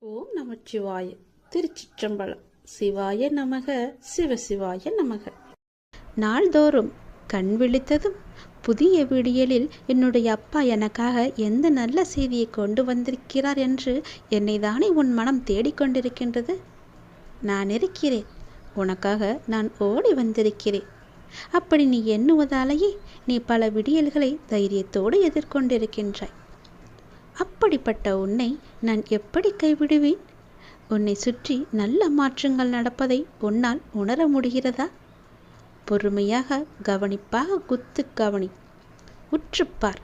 ஓம் நமச்சிவாய. திருச்சிற்றம்பலம். சிவாய நமக, சிவசிவாய நமக. நாள்தோறும் கண் விழித்ததும் புதிய விடியலில் என்னுடைய அப்பா எனக்காக எந்த நல்ல செய்தியை கொண்டு வந்திருக்கிறார் என்று என்னை தானே உன் மனம் தேடிக்கொண்டிருக்கின்றது. நான் இருக்கிறேன், உனக்காக நான் ஓடி வந்திருக்கிறேன். அப்படி நீ எண்ணுவதாலேயே நீ பல விடியல்களை தைரியத்தோடு எதிர்கொண்டிருக்கின்றாய். அப்படிப்பட்ட உன்னை நான் எப்படி கைவிடுவேன்? உன்னை சுற்றி நல்ல மாற்றங்கள் நடப்பதை உன்னால் உணர முடிகிறதா? பொறுமையாக கவனிப்பாக குத்து கவனி, உற்றுப்பார்.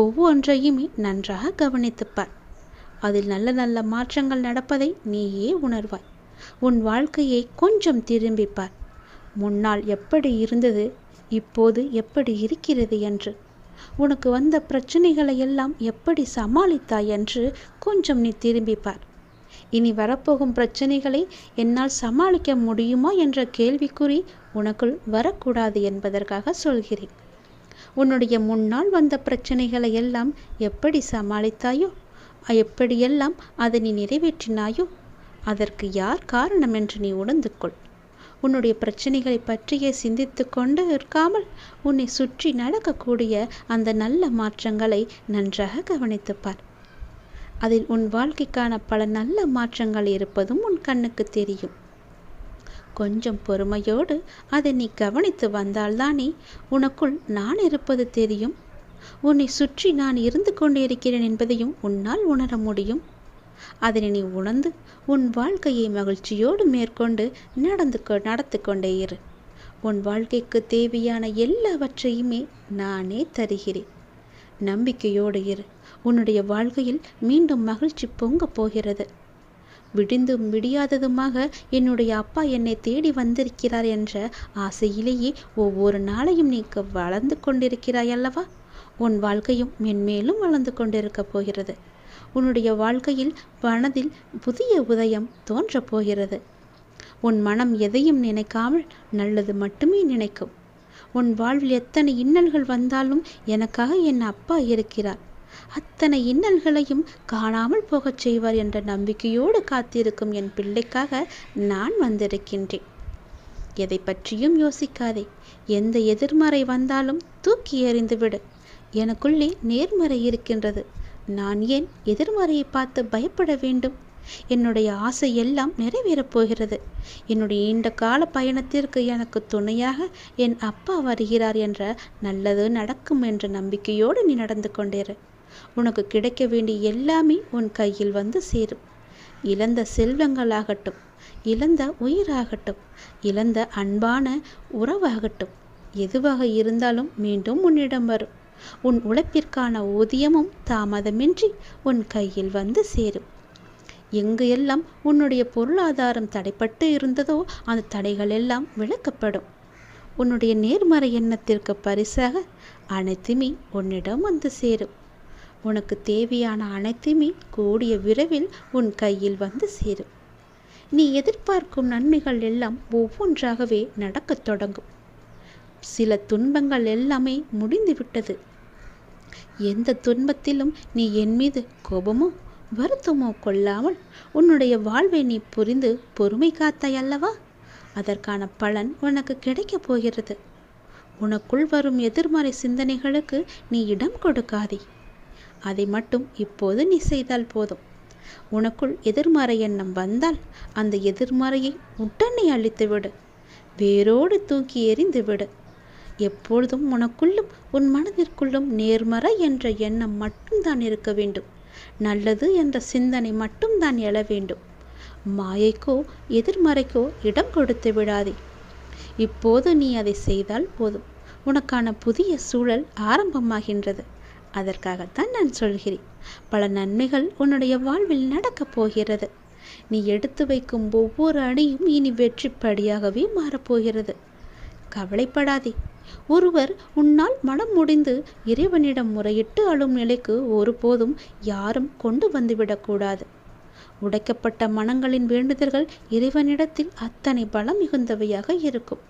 ஒவ்வொன்றையுமே நன்றாக கவனித்துப்பார். அதில் நல்ல நல்ல மாற்றங்கள் நடப்பதை நீயே உணர்வாய். உன் வாழ்க்கையை கொஞ்சம் திரும்பிப்பார். முன்னால் எப்படி இருந்தது, இப்போது எப்படி இருக்கிறது என்று, உனக்கு வந்த பிரச்சனைகளை எல்லாம் எப்படி சமாளித்தாய் என்று கொஞ்சம் நீ திரும்பிப்பார். இனி வரப்போகும் பிரச்சனைகளை என்னால் சமாளிக்க முடியுமா என்ற கேள்விக்குறி உனக்குள் வரக்கூடாது என்பதற்காக சொல்கிறேன். உன்னுடைய முன்னால் வந்த பிரச்சனைகளை எல்லாம் எப்படி சமாளித்தாயோ, எப்படியெல்லாம் அதை நீ நிறைவேற்றினாயோ, அதற்கு யார் காரணம் என்று நீ உணர்ந்து கொள். உன்னுடைய பிரச்சனைகளை பற்றியே சிந்தித்து கொண்டு இருக்காமல் உன்னை சுற்றி நடக்கக்கூடிய அந்த நல்ல மாற்றங்களை நன்றாக கவனித்துப்பார். அதில் உன் வாழ்க்கைக்கான பல நல்ல மாற்றங்கள் இருப்பதும் உன் கண்ணுக்கு தெரியும். கொஞ்சம் பொறுமையோடு அதை நீ கவனித்து வந்தால்தானே உனக்குள் நான் இருப்பது தெரியும். உன்னை சுற்றி நான் இருந்து கொண்டிருக்கிறேன் என்பதையும் உன்னால் உணர முடியும். அதனை நீ உணர்ந்து உன் வாழ்க்கையை மகிழ்ச்சியோடு மேற்கொண்டு நடத்து கொண்டே இரு. உன் வாழ்க்கைக்கு தேவையான எல்லாவற்றையுமே நானே தருகிறேன். நம்பிக்கையோடு இரு. உன்னுடைய வாழ்க்கையில் மீண்டும் மகிழ்ச்சி பொங்க போகிறது. விடிந்தும் விடியாததுமாக என்னுடைய அப்பா என்னை தேடி வந்திருக்கிறார் என்ற ஆசையிலேயே ஒவ்வொரு நாளையும் நீ வளர்ந்து கொண்டிருக்கிறாய் அல்லவா? உன் வாழ்க்கையும் மென்மேலும் வளர்ந்து கொண்டிருக்க போகிறது. உன்னுடைய வாழ்க்கையில் மனதில் புதிய உதயம் தோன்றப் போகிறது. உன் மனம் எதையும் நினைக்காமல் நல்லது மட்டுமே நினைக்கும். உன் வாழ்வில் எத்தனை இன்னல்கள் வந்தாலும் எனக்காக என் அப்பா இருக்கிறார், அத்தனை இன்னல்களையும் காணாமல் போகச் செய்வார் என்ற நம்பிக்கையோடு காத்திருக்கும் என் பிள்ளைக்காக நான் வந்திருக்கின்றேன். எதை பற்றியும் யோசிக்காதே. எந்த எதிர்மறை வந்தாலும் தூக்கி எறிந்துவிடு. எனக்குள்ளே நேர்மறை இருக்கின்றது. நான் ஏன் எதிர்மறையை பார்த்து பயப்பட வேண்டும்? என்னுடைய ஆசை எல்லாம் நிறைவேறப் போகிறது. என்னுடைய நீண்ட கால பயணத்திற்கு எனக்கு துணையாக என் அப்பா வருகிறார் என்ற நல்லது நடக்கும் என்ற நம்பிக்கையோடு நீ நடந்து கொண்டேரு. உனக்கு கிடைக்க வேண்டிய எல்லாமே உன் கையில் வந்து சேரும். இழந்த செல்வங்களாகட்டும், இழந்த உயிராகட்டும், இழந்த அன்பான உறவாகட்டும், எதுவாக இருந்தாலும் மீண்டும் உன்னிடம் வரும். உன் உழைப்பிற்கான ஊதியமும் தாமதமின்றி உன் கையில் வந்து சேரும். எங்கு எல்லாம் உன்னுடைய பொருளாதாரம் தடைப்பட்டு இருந்ததோ அந்த தடைகள் எல்லாம் விலக்கப்படும். உன்னுடைய நேர்மறை எண்ணத்திற்கு பரிசாக அனைத்துமே உன்னிடம் வந்து சேரும். உனக்கு தேவையான அனைத்துமே கூடிய விரைவில் உன் கையில் வந்து சேரும். நீ எதிர்பார்க்கும் நன்மைகள் எல்லாம் ஒவ்வொன்றாகவே நடக்கத் தொடங்கும். சில துன்பங்கள் எல்லாமே முடிந்துவிட்டது. எந்த துன்பத்திலும் நீ என் மீது கோபமோ வருத்தமோ கொள்ளாமல் உன்னுடைய வாழ்வை நீ புரிந்து பொறுமை காத்தாய் அல்லவா? அதற்கான பலன் உனக்கு கிடைக்கப் போகிறது. உனக்குள் வரும் எதிர்மறை சிந்தனைகளுக்கு நீ இடம் கொடுக்காதே. அதை மட்டும் இப்போது நீ செய்தால் போதும். உனக்குள் எதிர்மறை எண்ணம் வந்தால் அந்த எதிர்மறையை உடனே அழித்துவிடு. வேரோடு தூக்கி எறிந்து விடு. எப்பொழுதும் உனக்குள்ளும் உன் மனதிற்குள்ளும் நேர்மறை என்ற எண்ணம் மட்டும்தான் இருக்க வேண்டும். நல்லது என்ற சிந்தனை மட்டும்தான் எழ வேண்டும். மாயைக்கோ எதிர்மறைக்கோ இடம் கொடுத்து விடாதே. இப்போது நீ அதை செய்தால் போதும். உனக்கான புதிய சூழல் ஆரம்பமாகின்றது. அதற்காகத்தான் நான் சொல்கிறேன். பல நன்மைகள் உன்னுடைய வாழ்வில் நடக்கப் போகிறது. நீ எடுத்து வைக்கும் ஒவ்வொரு அடியும் இனி வெற்றிப்படியாகவே மாறப்போகிறது. கவலைப்படாதே. ஒருவர் உன்னால் மனம் முடிந்து இறைவனிடம் முறையிட்டு அழும் நிலைக்கு ஒருபோதும் யாரும் கொண்டு வந்துவிடக்கூடாது. உடைக்கப்பட்ட மனங்களின் வேண்டுதல்கள் இறைவனிடத்தில் அத்தனை பலம் மிகுந்தவையாக இருக்கும்.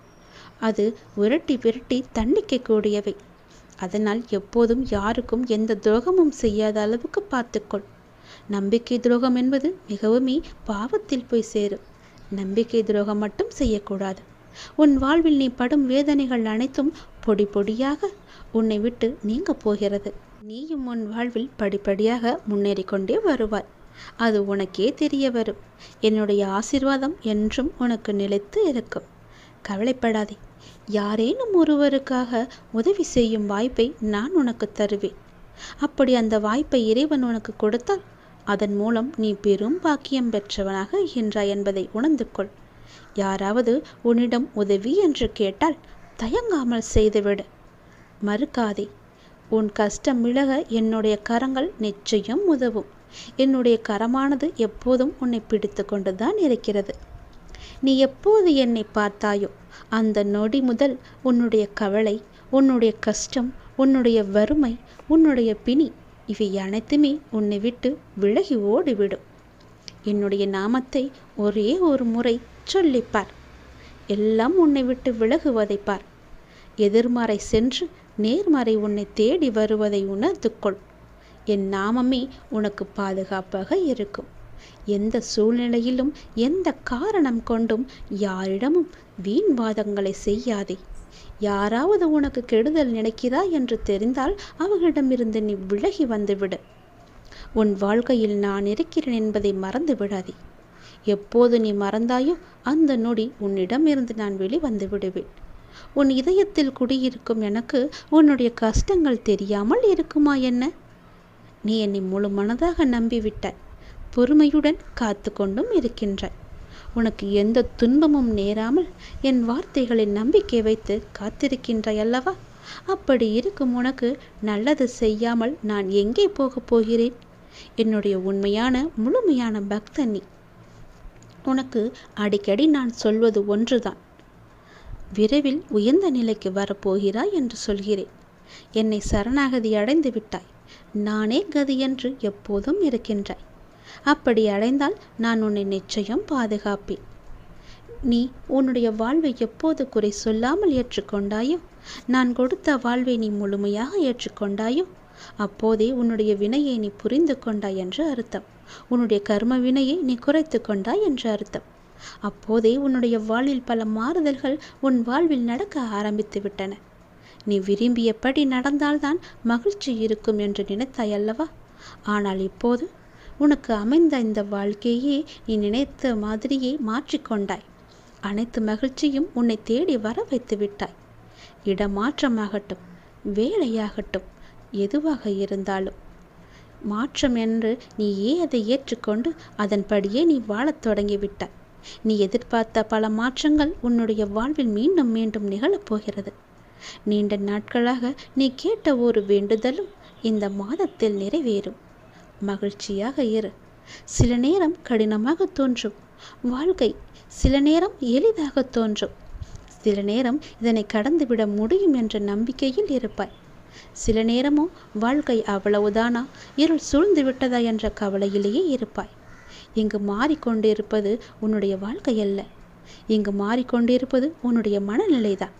அது விரட்டி விரட்டி தண்டிக்கக்கூடியவை. அதனால் எப்போதும் யாருக்கும் எந்த துரோகமும் செய்யாத அளவுக்கு பார்த்துக்கொள். நம்பிக்கை துரோகம் என்பது மிகவுமே பாவத்தில் போய் சேரும். நம்பிக்கை துரோகம் மட்டும் செய்யக்கூடாது. உன் வாழ்வில் நீ படும் வேதனைகள் அனைத்தும் பொடி பொடியாக உன்னை விட்டு நீங்க போகிறது. நீயும் உன் வாழ்வில் படிப்படியாக முன்னேறி கொண்டே வருவாய். அது உனக்கே தெரிய வரும். என்னுடைய ஆசீர்வாதம் என்றும் உனக்கு நிலைத்து இருக்கும். கவலைப்படாதே. யாரேனும் ஒருவருக்காக உதவி செய்யும் வாய்ப்பை நான் உனக்கு தருவேன். அப்படி அந்த வாய்ப்பை இறைவன் உனக்கு கொடுத்தால் அதன் மூலம் நீ பெரும் பாக்கியம் பெற்றவனாக இருக்கின்றாய் என்பதை உணர்ந்து கொள். யாராவது உன்னிடம் உதவி என்று கேட்டால் தயங்காமல் செய்துவிடு. மறுக்காதே. உன் கஷ்டம் விலக என்னுடைய கரங்கள் நிச்சயம் உதவும். என்னுடைய கரமானது எப்போதும் உன்னை பிடித்து கொண்டுதான் இருக்கிறது. நீ எப்போது என்னை பார்த்தாயோ அந்த நொடி முதல் உன்னுடைய கவலை, உன்னுடைய கஷ்டம், உன்னுடைய வறுமை, உன்னுடைய பிணி இவை அனைத்துமே உன்னை விட்டு விலகி ஓடிவிடும். என்னுடைய நாமத்தை ஒரே ஒரு முறை சொல்லிப்பார். எல்லாம் உன்னை விட்டு விலகுவதை பார். எதிர்மறை சென்று நேர்மறை உன்னை தேடி வருவதை உணர்ந்து கொள். என் நாமமே உனக்கு பாதுகாப்பாக இருக்கும். எந்த சூழ்நிலையிலும் எந்த காரணம் கொண்டும் யாரிடமும் வீண் வாதங்களை செய்யாதே. யாராவது உனக்கு கெடுதல் நினைக்கிறாய் என்று தெரிந்தால் அவர்களிடமிருந்து நீ விலகி வந்துவிடு. உன் வாழ்க்கையில் நான் இருக்கிறேன் என்பதை மறந்து விடாதே. எப்போது நீ மறந்தாயோ அந்த நொடி உன்னிடமிருந்து நான் வெளிவந்து விடுவேன். உன் இதயத்தில் குடியிருக்கும் எனக்கு உன்னுடைய கஷ்டங்கள் தெரியாமல் இருக்குமா என்ன? நீ என்னை முழு மனதாக நம்பிவிட்டாய். பொறுமையுடன் காத்து கொண்டும் இருக்கின்றாய். உனக்கு எந்த துன்பமும் நேராமல் என் வார்த்தைகளில் நம்பிக்கை வைத்து காத்திருக்கின்றாய் அல்லவா? அப்படி இருக்கும் உனக்கு நல்லது செய்யாமல் நான் எங்கே போகப் போகிறேன்? என்னுடைய உண்மையான முழுமையான பக்தன் நீ. உனக்கு அடிக்கடி நான் சொல்வது ஒன்றுதான். விரைவில் உயர்ந்த நிலைக்கு வரப்போகிறாய் என்று சொல்கிறேன். என்னை சரணாகதி அடைந்து விட்டாய். நானே கதி என்று எப்போதும் இருக்கின்றாய். அப்படி அடைந்தால் நான் உன்னை நிச்சயம் பாதுகாப்பேன். நீ உன்னுடைய வாழ்வை எப்போது குறை சொல்லாமல் ஏற்றுக்கொண்டாயோ, நான் கொடுத்த வாழ்வை நீ முழுமையாக ஏற்றுக்கொண்டாயோ, அப்போதே உன்னுடைய வினையை நீ புரிந்து கொண்டாய் என்று அர்த்தம். உன்னுடைய கர்ம வினையை நீ குறைத்து கொண்டாய் என்று அர்த்தம். அப்போதே உன்னுடைய வாழ்வில் பல மாறுதல்கள் உன் வாழ்வில் நடக்க ஆரம்பித்து விட்டன. நீ விரும்பியபடி நடந்தால்தான் மகிழ்ச்சி இருக்கும் என்று நினைத்தாய் அல்லவா? ஆனால் இப்போது உனக்கு அமைந்த இந்த வாழ்க்கையே நீ நினைத்த மாதிரியே மாற்றிக்கொண்டாய். அனைத்து மகிழ்ச்சியும் உன்னை தேடி வர வைத்து விட்டாய். இடமாற்றமாகட்டும், வேலையாகட்டும், எதுவாக இருந்தாலும் மாற்றம் என்று நீயே அதை ஏற்றுக்கொண்டு அதன்படியே நீ வாழத் தொடங்கிவிட்டாய். நீ எதிர்பார்த்த பல மாற்றங்கள் உன்னுடைய வாழ்வில் மீண்டும் மீண்டும் நிகழப்போகிறது. நீண்ட நாட்களாக நீ கேட்ட ஒரு வேண்டுதலும் இந்த மாதத்தில் நிறைவேறும். மகிழ்ச்சியாக இரு. சில நேரம் கடினமாக தோன்றும் வாழ்க்கை, சில நேரம் எளிதாக தோன்றும். சில நேரம் இதனை கடந்துவிட முடியும் என்ற நம்பிக்கையில் இருப்பாய். சில நேரமோ வாழ்க்கை அவ்வளவுதானா, இருள் சூழ்ந்து விட்டதா என்ற கவலையிலேயே இருப்பாய். இங்கு மாறிக்கொண்டிருப்பது உன்னுடைய வாழ்க்கை அல்ல. இங்கு மாறிக்கொண்டிருப்பது உன்னுடைய மனநிலைதான்.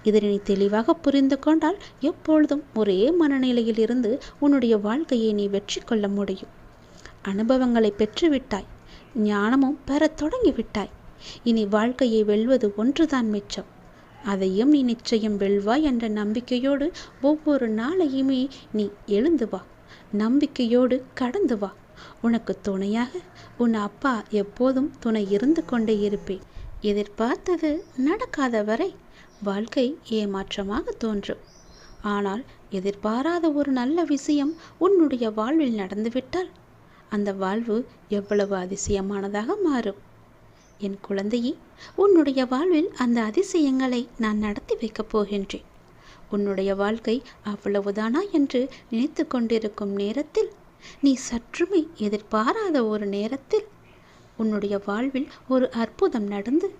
இதனை நீ தெளிவாக புரிந்து கொண்டால் எப்பொழுதும் ஒரே மனநிலையில் இருந்து உன்னுடைய வாழ்க்கையை நீ வெற்றி கொள்ள முடியும். அனுபவங்களை பெற்றுவிட்டாய். ஞானமும் பெறத் தொடங்கிவிட்டாய். இனி வாழ்க்கையை வெல்வது ஒன்றுதான் மிச்சம். அதையும் நீ நிச்சயம் வெல்வாய் என்ற நம்பிக்கையோடு ஒவ்வொரு நாளையுமே நீ எழுந்து வா. நம்பிக்கையோடு கடந்து வா. உனக்கு துணையாக உன் அப்பா எப்போதும் துணை இருந்து கொண்டே இருப்பேன். எதிர்பார்த்தது நடக்காத வரை வாழ்க்கை ஏமாற்றமாக தோன்றும். ஆனால் எதிர்பாராத ஒரு நல்ல விஷயம் உன்னுடைய வாழ்வில் நடந்துவிட்டால் அந்த வாழ்வு எவ்வளவு அதிசயமானதாக மாறும். என் குழந்தையே, உன்னுடைய வாழ்வில் அந்த அதிசயங்களை நான் நடத்தி வைக்கப் போகின்றேன். உன்னுடைய வாழ்க்கை அவ்வளவுதானா என்று நினைத்து கொண்டிருக்கும் நேரத்தில், நீ சற்றுமே எதிர்பாராத ஒரு நேரத்தில் உன்னுடைய வாழ்வில் ஒரு அற்புதம் நடந்து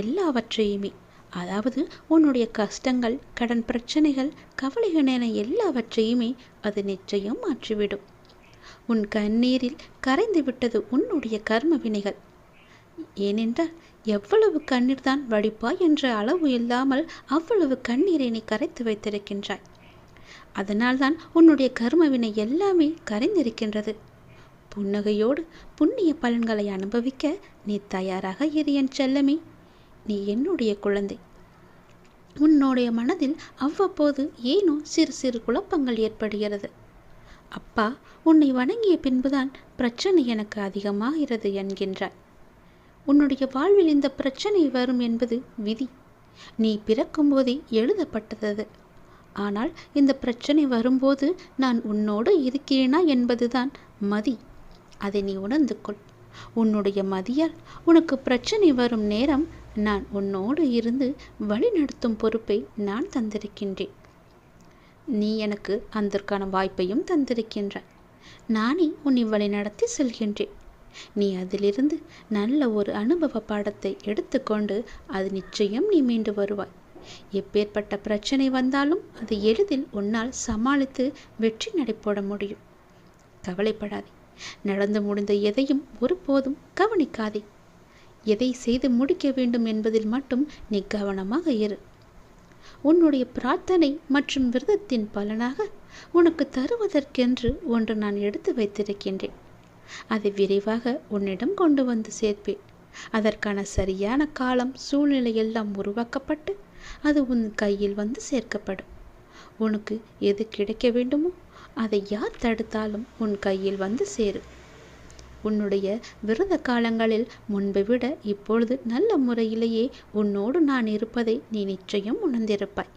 எல்லாவற்றையுமே, அதாவது உன்னுடைய கஷ்டங்கள், கடன் பிரச்சனைகள், கவலைகள் என எல்லாவற்றையுமே அது நிச்சயம் மாற்றிவிடும். உன் கண்ணீரில் கரைந்து விட்டது உன்னுடைய கர்ம வினைகள். ஏனென்றால் எவ்வளவு கண்ணீர் தான் வடிப்பாய் என்ற அளவு இல்லாமல் அவ்வளவு கண்ணீரை நீ கரைத்து வைத்திருக்கின்றாய். அதனால்தான் உன்னுடைய கர்ம வினை எல்லாமே கரைந்திருக்கின்றது. புன்னகையோடு புண்ணிய பலன்களை அனுபவிக்க நீ தயாராக இரு என் செல்லமே. நீ என்னுடைய குழந்தை. உன்னுடைய மனதில் அவ்வப்போது ஏனோ சிறு சிறு குழப்பங்கள் ஏற்படுகிறது. அப்பா உன்னை வணங்கிய பின்புதான் பிரச்சனை எனக்கு அதிகமாகிறது என்கின்றார். உன்னுடைய வாழ்வில் இந்த பிரச்சனை வரும் என்பது விதி. நீ பிறக்கும் போதே எழுதப்பட்டது. ஆனால் இந்த பிரச்சனை வரும்போது நான் உன்னோடு இருக்கிறேனா என்பதுதான் மதி. அதை நீ உணர்ந்து கொள். உன்னுடைய மதியால் உனக்கு பிரச்சனை வரும் நேரம் நான் உன்னோடு இருந்து வழிநடத்தும் பொறுப்பை நான் தந்திருக்கின்றேன். நீ எனக்கு அதற்கான வாய்ப்பையும் தந்திருக்கின்றாய். நானே உன்னை வழிநடத்தி செல்கின்றேன். நீ அதிலிருந்து நல்ல ஒரு அனுபவ பாடத்தை எடுத்துக்கொண்டு அது நிச்சயம் நீ மீண்டு வருவாய். எப்பேற்பட்ட பிரச்சனை வந்தாலும் அது எளிதில் உன்னால் சமாளித்து வெற்றி நடைபோட முடியும். கவலைப்படாதே. நடந்து முடிந்த எதையும் ஒருபோதும் கவனிக்காதே. எதை செய்து முடிக்க வேண்டும் என்பதில் மட்டும் நீ கவனமாக இரு. உன்னுடைய பிரார்த்தனை மற்றும் விரதத்தின் பலனாக உனக்கு தருவதற்கென்று ஒன்று நான் எடுத்து வைத்திருக்கின்றேன். அதை விரைவாக உன்னிடம் கொண்டு வந்து சேர்ப்பேன். அதற்கான சரியான காலம் சூழ்நிலை எல்லாம் உருவாக்கப்பட்டு அது உன் கையில் வந்து சேர்க்கப்படும். உனக்கு எது கிடைக்க வேண்டுமோ அதை யார் தடுத்தாலும் உன் கையில் வந்து சேரும். உன்னுடைய விரத காலங்களில் முன்பை விட இப்பொழுது நல்ல முறையிலேயே உன்னோடு நான் இருப்பதை நீ நிச்சயம் உணர்ந்திருப்பாய்.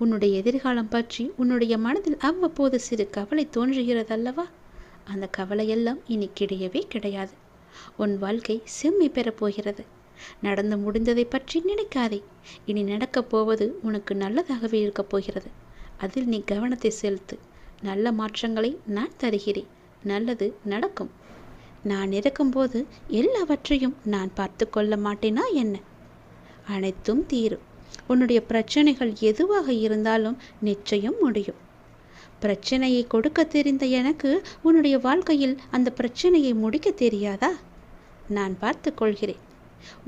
உன்னுடைய எதிர்காலம் பற்றி உன்னுடைய மனதில் அவ்வப்போது சிறு கவலை தோன்றுகிறதல்லவா? அந்த கவலையெல்லாம் இனி கிடையவே கிடையாது. உன் வாழ்க்கை செம்மை பெறப்போகிறது. நடந்து முடிந்ததை பற்றி நினைக்காதே. இனி நடக்கப் போவது உனக்கு நல்லதாகவே இருக்கப் போகிறது. அதில் நீ கவனத்தை செலுத்து. நல்ல மாற்றங்களை நான் தருகிறேன். நல்லது நடக்கும். நான் இருக்கும்போது எல்லாவற்றையும் நான் பார்த்து கொள்ள மாட்டேனா என்ன? அனைத்தும் தீரும். உன்னுடைய பிரச்சனைகள் எதுவாக இருந்தாலும் நிச்சயம் முடியும். பிரச்சனையை கொடுக்க தெரிந்த எனக்கு உன்னுடைய வாழ்க்கையில் அந்த பிரச்சனையை முடிக்க தெரியாதா? நான் பார்த்து கொள்கிறேன்.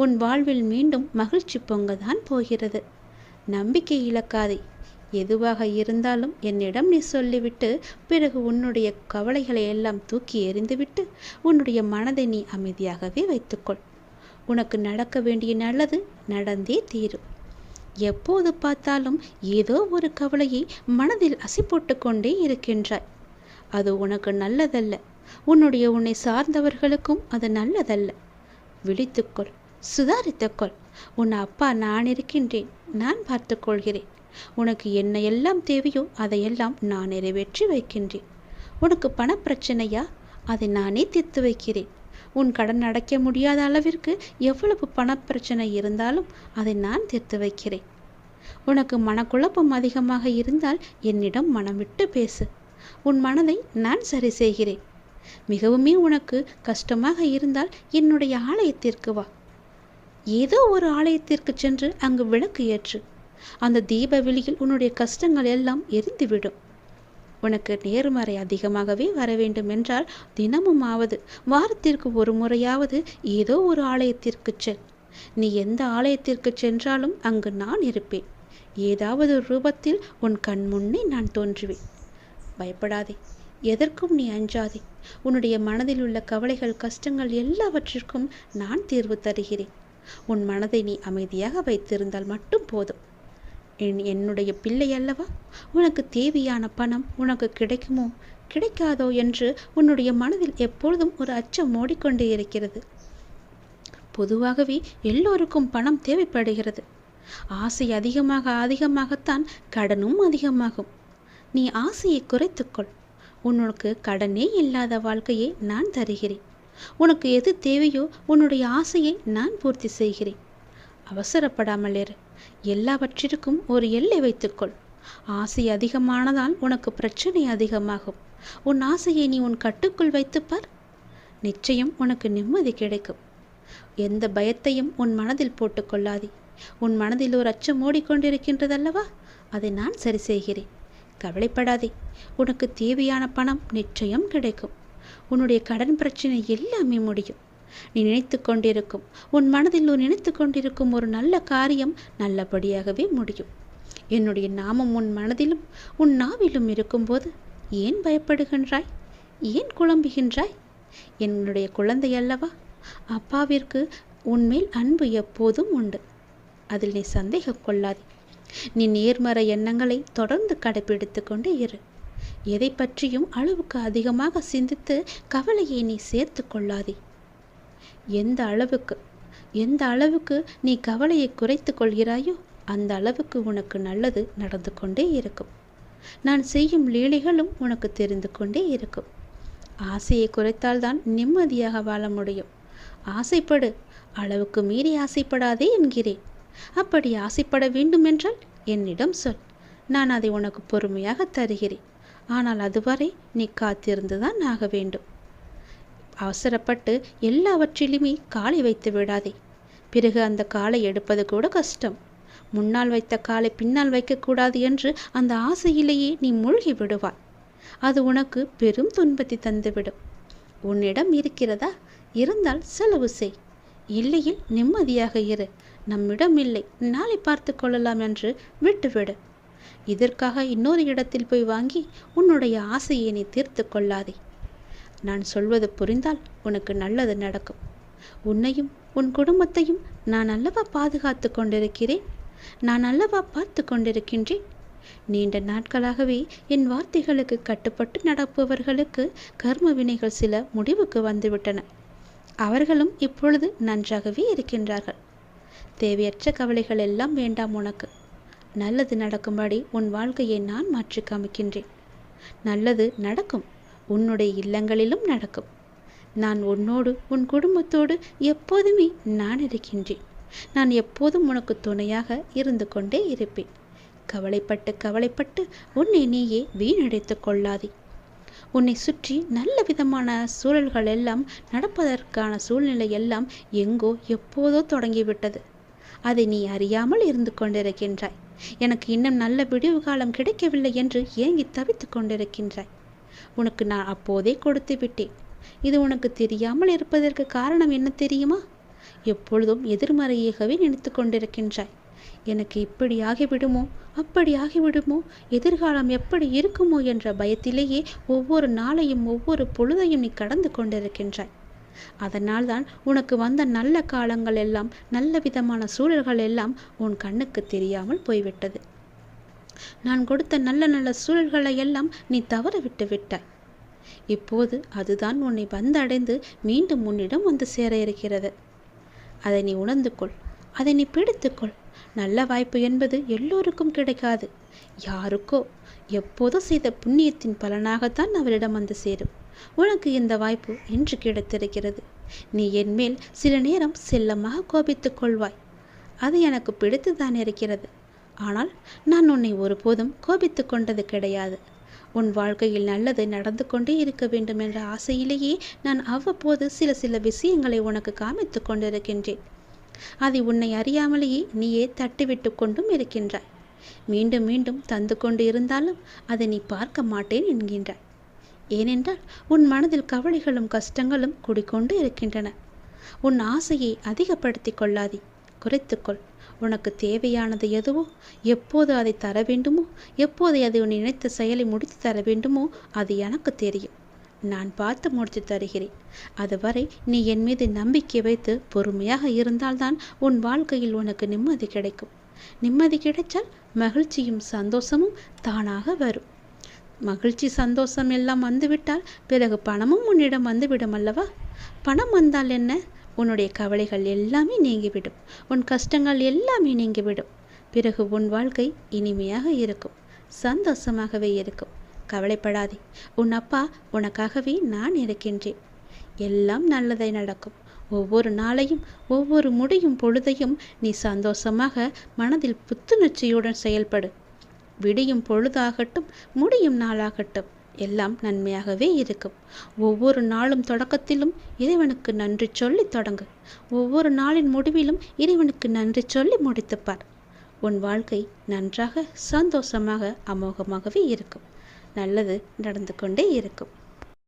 உன் வாழ்வில் மீண்டும் மகிழ்ச்சி பொங்கதான் போகிறது. நம்பிக்கை இழக்காதே. எதுவாக இருந்தாலும் என்னிடம் நீ சொல்லிவிட்டு பிறகு உன்னுடைய கவலைகளை எல்லாம் தூக்கி எறிந்துவிட்டு உன்னுடைய மனதை நீ அமைதியாகவே வைத்துக்கொள். உனக்கு நடக்க வேண்டிய நல்லது நடந்தே தீரும். எப்போது பார்த்தாலும் ஏதோ ஒரு கவலையை மனதில் அசை போட்டு கொண்டே இருக்கின்றாய். அது உனக்கு நல்லதல்ல. உன்னை சார்ந்தவர்களுக்கும் அது நல்லதல்ல. விழித்துக்கொள். சுதாரித்துக்கொள். உன் அப்பா நான் இருக்கின்றேன். நான் பார்த்து கொள்கிறேன். உனக்கு என்ன எல்லாம் தேவையோ அதையெல்லாம் நான் நிறைவேற்றி வைக்கின்றேன். உனக்கு பணப்பிரச்சனையா? அதை நானே தீர்த்து வைக்கிறேன். உன் கடன் அடைக்க முடியாத அளவிற்கு எவ்வளவு பணப்பிரச்சனை இருந்தாலும் அதை நான் தீர்த்து வைக்கிறேன். உனக்கு மனக்குழப்பம் அதிகமாக இருந்தால் என்னிடம் மனம் விட்டு பேசு. உன் மனதை நான் சரி செய்கிறேன். மிகவுமே உனக்கு கஷ்டமாக இருந்தால் என்னுடைய ஆலயத்திற்கு வா. ஏதோ ஒரு ஆலயத்திற்கு சென்று அங்கு விளக்கு ஏற்று. அந்த தீப வெளியில் உன்னுடைய கஷ்டங்கள் எல்லாம் எரிந்துவிடும். உனக்கு நேர்மறை அதிகமாகவே வர வேண்டும் என்றால் தினமும் ஆவது வாரத்திற்கு ஒரு முறையாவது ஏதோ ஒரு ஆலயத்திற்கு செல். நீ எந்த ஆலயத்திற்கு சென்றாலும் அங்கு நான் இருப்பேன். ஏதாவது ரூபத்தில் உன் கண் முன்னே நான் தோன்றுவேன். பயப்படாதே. எதற்கும் நீ அஞ்சாதே. உன்னுடைய மனதில் உள்ள கவலைகள் கஷ்டங்கள் எல்லாவற்றிற்கும் நான் தீர்வு தருகிறேன். உன் மனதை நீ அமைதியாக வைத்திருந்தால் மட்டும் போதும். என்னுடைய பிள்ளை அல்லவா? உனக்கு தேவையான பணம் உனக்கு கிடைக்குமோ கிடைக்காதோ என்று உன்னுடைய மனதில் எப்பொழுதும் ஒரு அச்சம் ஓடிக்கொண்டே இருக்கிறது. பொதுவாகவே எல்லோருக்கும் பணம் தேவைப்படுகிறது. ஆசை அதிகமாகத்தான் கடனும் அதிகமாகும். நீ ஆசையை குறைத்துக்கொள். உனக்கு கடனே இல்லாத வாழ்க்கையை நான் தருகிறேன். உனக்கு எது தேவையோ உன்னுடைய ஆசையை நான் பூர்த்தி செய்கிறேன். அவசரப்படாமல் இரு. எல்லாவற்றிற்கும் ஒரு எல்லை வைத்துக்கொள். ஆசை அதிகமானதால் உனக்கு பிரச்சனை அதிகமாகும். உன் ஆசையை நீ உன் கட்டுக்குள் வைத்துப்பார். நிச்சயம் உனக்கு நிம்மதி கிடைக்கும். எந்த பயத்தையும் உன் மனதில் போட்டுக்கொள்ளாதே. உன் மனதில் ஒரு அச்சம் ஓடிக்கொண்டிருக்கின்றதல்லவா? அதை நான் சரி செய்கிறேன். கவலைப்படாதே. உனக்கு தேவையான பணம் நிச்சயம் கிடைக்கும். உன்னுடைய கடன் பிரச்சனை எல்லாமே முடியும். நீ நினைத்து கொண்டிருக்கும் உன் மனதில் நினைத்து கொண்டிருக்கும் ஒரு நல்ல காரியம் நல்லபடியாகவே முடியும். என்னுடைய நாமம் உன் மனதிலும் உன் நாவிலும் இருக்கும்போது ஏன் பயப்படுகின்றாய்? ஏன் குழம்புகின்றாய்? என்னுடைய குழந்தை அல்லவா? அப்பாவிற்கு உன்மேல் அன்பு எப்போதும் உண்டு. அதில் நீ சந்தேகம் கொள்ளாதே. நீ நேர்மறை எண்ணங்களை தொடர்ந்து கடைபிடித்து கொண்டே இரு. எதை பற்றியும் அளவுக்கு அதிகமாக சிந்தித்து கவலையை நீ சேர்த்து கொள்ளாதே. எந்த அளவுக்கு நீ கவலையை குறைத்து கொள்கிறாயோ அந்த அளவுக்கு உனக்கு நல்லது நடந்து கொண்டே இருக்கும். நான் செய்யும் லீலைகளும் உனக்கு தெரிந்து கொண்டே இருக்கும். ஆசையை குறைத்தால்தான் நிம்மதியாக வாழ முடியும். ஆசைப்படு, அளவுக்கு மீறி ஆசைப்படாதே என்கிறேன். அப்படி ஆசைப்பட வேண்டுமென்றால் என்னிடம் சொல். நான் அதை உனக்கு பொறுமையாக தருகிறேன். ஆனால் அதுவரை நீ காத்திருந்துதான் ஆக வேண்டும். அவசரப்பட்டு எல்லாவற்றிலுமே காலை வைத்து விடாதே. பிறகு அந்த காலை எடுப்பது கூட கஷ்டம். முன்னால் வைத்த காலை பின்னால் வைக்கக்கூடாது என்று அந்த ஆசையிலேயே நீ மூழ்கி விடுவாய். அது உனக்கு பெரும் துன்பத்தை தந்துவிடும். உன்னிடம் இருக்கிறதா? இருந்தால் செலவு செய். இல்லையில் நிம்மதியாக இரு. நம்மிடம் இல்லை, நாளை பார்த்து கொள்ளலாம் என்று விட்டுவிடு. இதற்காக இன்னொரு இடத்தில் போய் வாங்கி உன்னுடைய ஆசையை நீ தீர்த்து கொள்ளாதே. நான் சொல்வது புரிந்தால் உனக்கு நல்லது நடக்கும். உன்னையும் உன் குடும்பத்தையும் நான் அல்லவா பாதுகாத்து கொண்டிருக்கிறேன். நான் அல்லவா பார்த்து கொண்டிருக்கின்றேன். நீண்ட நாட்களாகவே என் வார்த்தைகளுக்கு கட்டுப்பட்டு நடப்பவர்களுக்கு கர்ம வினைகள் சில முடிவுக்கு வந்துவிட்டன. அவர்களும் இப்பொழுது நன்றாகவே இருக்கின்றார்கள். தேவையற்ற கவலைகள் எல்லாம் வேண்டாம் உனக்கு. நல்லது நடக்கும்படி உன் வாழ்க்கையை நான் மாற்றி காமிக்கின்றேன். நல்லது நடக்கும். உன்னுடைய இல்லங்களிலும் நடக்கும். நான் உன்னோடு உன் குடும்பத்தோடு எப்போதுமே நான் இருக்கின்றேன். நான் எப்போதும் உனக்கு துணையாக இருந்து கொண்டே இருப்பேன். கவலைப்பட்டு உன்னை நீயே வீணடைத்து கொள்ளாதே. உன்னை சுற்றி நல்ல விதமான சூழல்கள் எல்லாம் நடப்பதற்கான சூழ்நிலை எல்லாம் எங்கோ எப்போதோ தொடங்கிவிட்டது. அதை நீ அறியாமல் இருந்து கொண்டிருக்கின்றாய். எனக்கு இன்னும் நல்ல விடிவு காலம் கிடைக்கவில்லை என்று ஏங்கி தவித்து கொண்டிருக்கின்றாய். உனக்கு நான் அப்போதே கொடுத்து விட்டேன். இது உனக்கு தெரியாமல் இருப்பதற்கு காரணம் என்ன தெரியுமா? எப்பொழுதும் எதிர்மறையாகவே நினைத்து கொண்டிருக்கின்றாய். எனக்கு இப்படி ஆகிவிடுமோ, அப்படி ஆகிவிடுமோ, எதிர்காலம் எப்படி இருக்குமோ என்ற பயத்திலேயே ஒவ்வொரு நாளையும் ஒவ்வொரு பொழுதையும் நீ கடந்து கொண்டிருக்கின்றாய். அதனால்தான் உனக்கு வந்த நல்ல காலங்கள் எல்லாம், நல்ல விதமான சூழல்கள் எல்லாம் உன் கண்ணுக்கு தெரியாமல் போய்விட்டது. நான் கொடுத்த நல்ல நல்ல சூழல்களை எல்லாம் நீ தவற விட்டு விட்டாய். இப்போது அதுதான் உன்னை வந்தடைந்து மீண்டும் உன்னிடம் வந்து சேர இருக்கிறது. அதை நீ உணர்ந்து கொள். அதை நீ பிடித்துக்கொள். நல்ல வாய்ப்பு என்பது எல்லோருக்கும் கிடைக்காது. யாருக்கோ எப்போதோ செய்த புண்ணியத்தின் பலனாகத்தான் அவரிடம் வந்து சேரும். உனக்கு இந்த வாய்ப்பு இன்று கிடைத்திருக்கிறது. நீ என் மேல் சில நேரம் செல்லமாக கோபித்துக் கொள்வாய். அது எனக்கு பிடித்துதான் இருக்கிறது. ஆனால் நான் உன்னை ஒருபோதும் கோபித்து கொண்டது கிடையாது. உன் வாழ்க்கையில் நல்லது நடந்து கொண்டே இருக்க வேண்டும் என்ற ஆசையிலேயே நான் அவ்வப்போது சில விஷயங்களை உனக்கு காமித்து கொண்டிருக்கின்றேன். அதை உன்னை அறியாமலேயே நீயே தட்டிவிட்டு கொண்டும் இருக்கின்றாய். மீண்டும் மீண்டும் தந்து கொண்டு இருந்தாலும் அதை நீ பார்க்க மாட்டேன் என்கின்றாய். ஏனென்றால் உன் மனதில் கவலைகளும் கஷ்டங்களும் குடிக்கொண்டு இருக்கின்றன. உன் ஆசையை அதிகப்படுத்தி கொள்ளாதே, குறைத்துக்கொள். உனக்கு தேவையானது எதுவோ, எப்போது அதை தர வேண்டுமோ, எப்போது அதை உன் நினைத்த செயலை முடித்து தர வேண்டுமோ அது எனக்கு தெரியும். நான் பார்த்து முடித்து தருகிறேன். அதுவரை நீ என் மீது நம்பிக்கை வைத்து பொறுமையாக இருந்தால்தான் உன் வாழ்க்கையில் உனக்கு நிம்மதி கிடைக்கும். நிம்மதி கிடைத்தால் மகிழ்ச்சியும் சந்தோஷமும் தானாக வரும். மகிழ்ச்சி சந்தோஷம் எல்லாம் வந்துவிட்டால் பிறகு பணமும் உன்னிடம் வந்துவிடும் அல்லவா? பணம் வந்தால் என்ன? உன்னுடைய கவலைகள் எல்லாமே நீங்கிவிடும். உன் கஷ்டங்கள் எல்லாமே நீங்கிவிடும். பிறகு உன் வாழ்க்கை இனிமையாக இருக்கும், சந்தோஷமாகவே இருக்கும். கவலைப்படாதே. உன் அப்பா உனக்காகவே நான் இருக்கின்றேன். எல்லாம் நல்லதை நடக்கும். ஒவ்வொரு நாளையும் ஒவ்வொரு முடியும் பொழுதையும் நீ சந்தோஷமாக மனதில் புத்துணர்ச்சியுடன் செயல்படு. விடியும் பொழுதாகட்டும், முடியும் நாளாகட்டும், எல்லாம் நன்மையாகவே இருக்கும். ஒவ்வொரு நாளும் தொடக்கத்திலும் இறைவனுக்கு நன்றி சொல்லி தொடங்கு. ஒவ்வொரு நாளின் முடிவிலும் இறைவனுக்கு நன்றி சொல்லி முடித்துப்பார். உன் வாழ்க்கை நன்றாக சந்தோஷமாக அமோகமாகவே இருக்கும். நல்லது நடந்து கொண்டே இருக்கும்.